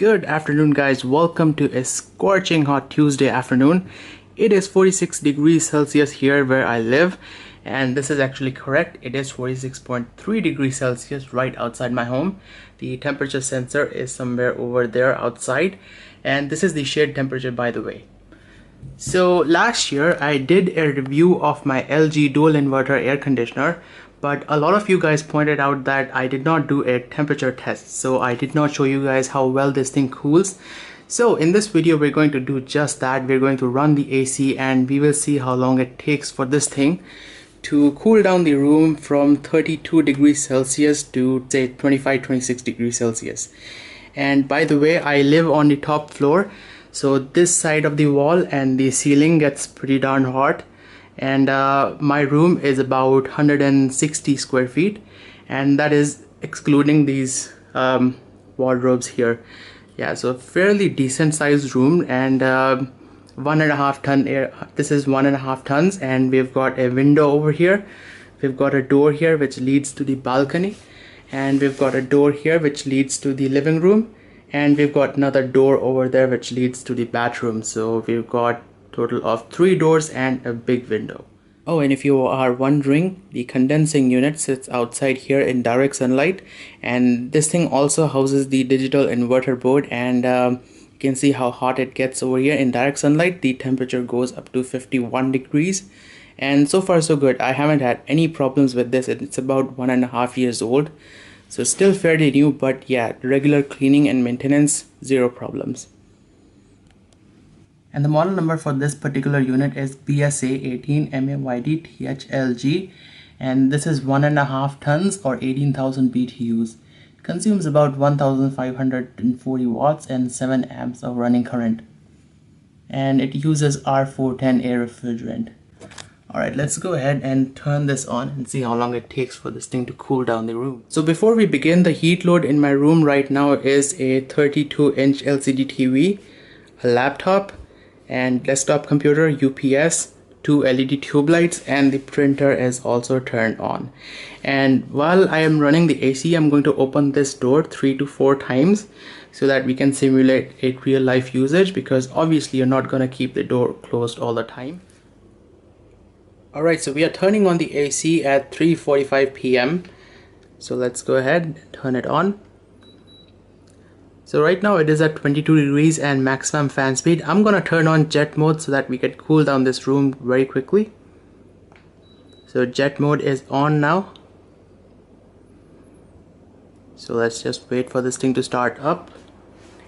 Good afternoon, guys. Welcome to a scorching hot Tuesday afternoon. It is 46 degrees Celsius here where I live, and this is actually correct. It is 46.3 degrees Celsius right outside my home. The temperature sensor is somewhere over there outside, and this is the shade temperature, by the way. So last year I did a review of my LG dual inverter air conditioner, but a lot of you guys pointed out that I did not do a temperature test, so I did not show you guys how well this thing cools. So in this video we're going to do just that. We're going to run the AC and we will see how long it takes for this thing to cool down the room from 32 degrees Celsius to say 25-26 degrees Celsius. And by the way, I live on the top floor, so this side of the wall and the ceiling gets pretty darn hot, and my room is about 160 square feet, and that is excluding these wardrobes here. Yeah, so fairly decent sized room, and 1.5 ton air. This is 1.5 tons, and we've got a window over here. We've got a door here which leads to the balcony, and we've got a door here which leads to the living room, and we've got another door over there which leads to the bathroom. So we've got total of 3 doors and a big window. Oh, and if you are wondering, the condensing unit sits outside here in direct sunlight, and this thing also houses the digital inverter board, and you can see how hot it gets over here in direct sunlight. The temperature goes up to 51 degrees, and so far so good. I haven't had any problems with this. It's about 1.5 years old, so still fairly new, but yeah, regular cleaning and maintenance, zero problems. And the model number for this particular unit is BSA18MAYD-THLG, and this is 1.5 tons or 18,000 BTUs. It consumes about 1,540 watts and 7 amps of running current, and it uses R410A refrigerant. Alright, let's go ahead and turn this on and see how long it takes for this thing to cool down the room. So before we begin, the heat load in my room right now is a 32-inch LCD TV, a laptop, and desktop computer, UPS, 2 LED tube lights, and the printer is also turned on. And while I am running the AC, I'm going to open this door 3 to 4 times so that we can simulate a real life usage, because obviously you're not going to keep the door closed all the time. Alright, so we are turning on the AC at 3:45 p.m. So let's go ahead and turn it on. So right now it is at 22 degrees and maximum fan speed. I'm gonna turn on jet mode so that we can cool down this room very quickly. So jet mode is on now. So let's just wait for this thing to start up.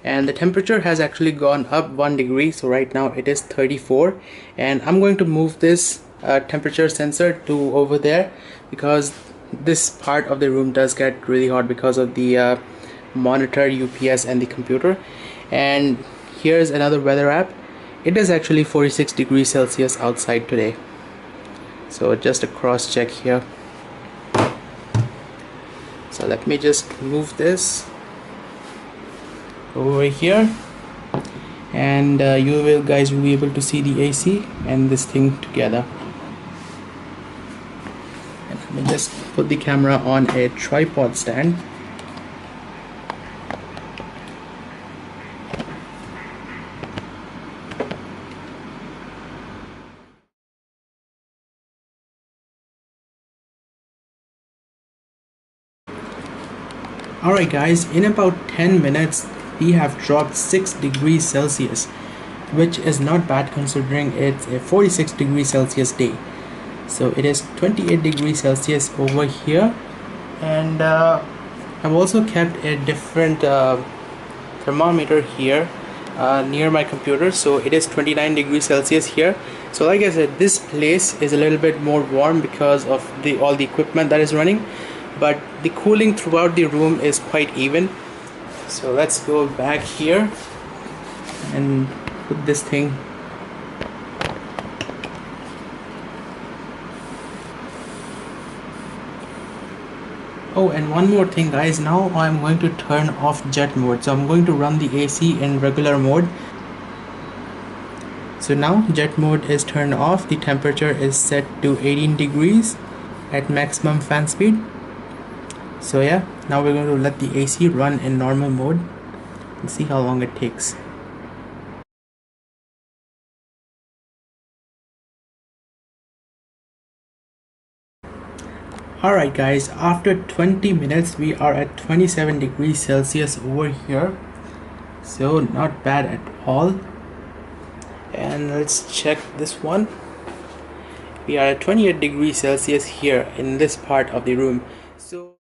And the temperature has actually gone up 1 degree. So right now it is 34. And I'm going to move this temperature sensor to over there, because this part of the room does get really hot because of the monitor, UPS, and the computer. And here's another weather app. It is actually 46 degrees Celsius outside today. So just a cross check here. So let me just move this over here, and you guys will be able to see the AC and this thing together. And let me just put the camera on a tripod stand. Alright guys, in about 10 minutes we have dropped 6 degrees Celsius, which is not bad considering it's a 46 degrees Celsius day. So it is 28 degrees Celsius over here, and I've also kept a different thermometer here near my computer, so it is 29 degrees Celsius here. So like I said, this place is a little bit more warm because of all the equipment that is running, but the cooling throughout the room is quite even. So let's go back here and put this thing. Oh, and one more thing guys, now I'm going to turn off jet mode. So I'm going to run the AC in regular mode. So now jet mode is turned off. The temperature is set to 18 degrees at maximum fan speed. So yeah, now we're going to let the AC run in normal mode. and see how long it takes. Alright guys, after 20 minutes we are at 27 degrees Celsius over here, so not bad at all. And let's check this one. We are at 28 degrees Celsius here in this part of the room. So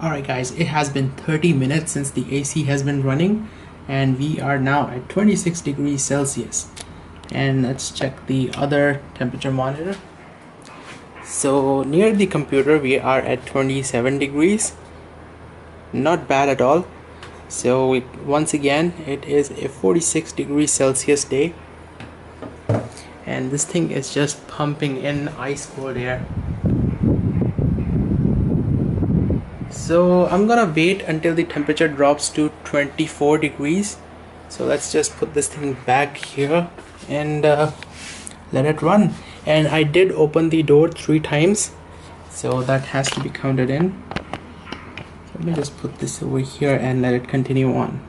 alright guys, it has been 30 minutes since the AC has been running, and we are now at 26 degrees Celsius. And let's check the other temperature monitor. So near the computer we are at 27 degrees, not bad at all. So once again it is a 46 degrees Celsius day, and this thing is just pumping in ice cold air. So I'm gonna wait until the temperature drops to 24 degrees. So let's just put this thing back here and let it run. And I did open the door 3 times, so that has to be counted in. So let me just put this over here and let it continue on.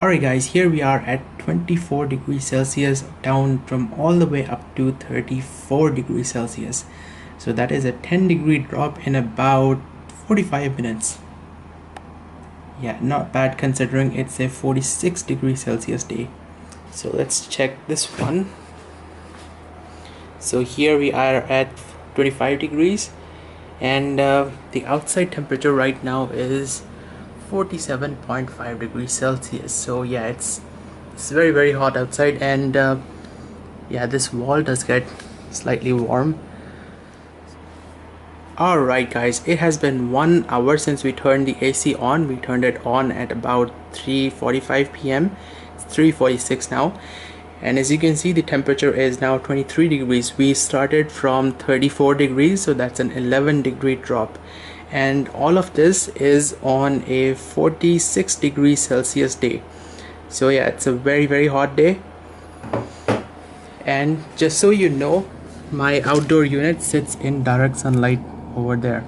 Alright guys, here we are at 24 degrees Celsius, down from all the way up to 34 degrees Celsius. So that is a 10-degree drop in about 45 minutes. Yeah, not bad considering it's a 46 degrees Celsius day. So let's check this one. So here we are at 25 degrees, and the outside temperature right now is 47.5 degrees Celsius. So yeah, it's very hot outside, and yeah, this wall does get slightly warm. Alright guys, it has been 1 hour since we turned the AC on. We turned it on at about 3:45 p.m. It's 3:46 now, and as you can see the temperature is now 23 degrees. We started from 34 degrees, so that's an 11-degree drop, and all of this is on a 46 degrees Celsius day. So yeah, it's a very hot day. And just so you know, my outdoor unit sits in direct sunlight over there.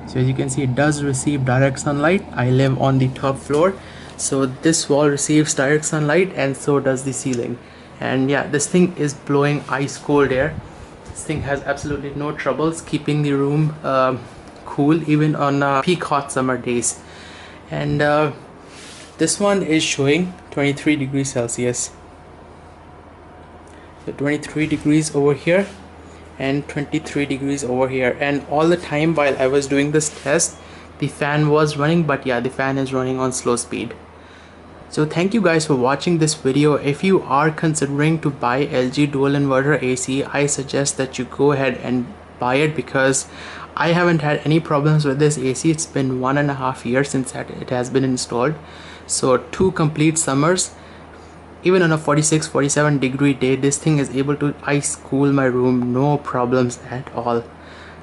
So as you can see, it does receive direct sunlight. I live on the top floor, so this wall receives direct sunlight, and so does the ceiling. And yeah, this thing is blowing ice cold air. This thing has absolutely no troubles keeping the room cool even on peak hot summer days. And this one is showing 23 degrees Celsius. So 23 degrees over here and 23 degrees over here, and all the time while I was doing this test the fan was running, but yeah, the fan is running on slow speed. So thank you guys for watching this video. If you are considering to buy LG Dual Inverter AC, I suggest that you go ahead and buy it, because I haven't had any problems with this AC. It's been 1.5 years since it has been installed, so 2 complete summers. Even on a 46-47 degree day, this thing is able to ice cool my room, no problems at all.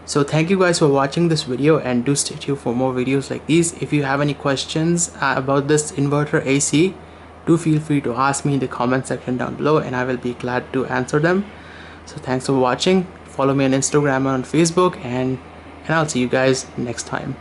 So thank you guys for watching this video, and do stay tuned for more videos like these. If you have any questions about this inverter AC, do feel free to ask me in the comment section down below, and I will be glad to answer them. So thanks for watching. Follow me on Instagram and on Facebook, and I'll see you guys next time.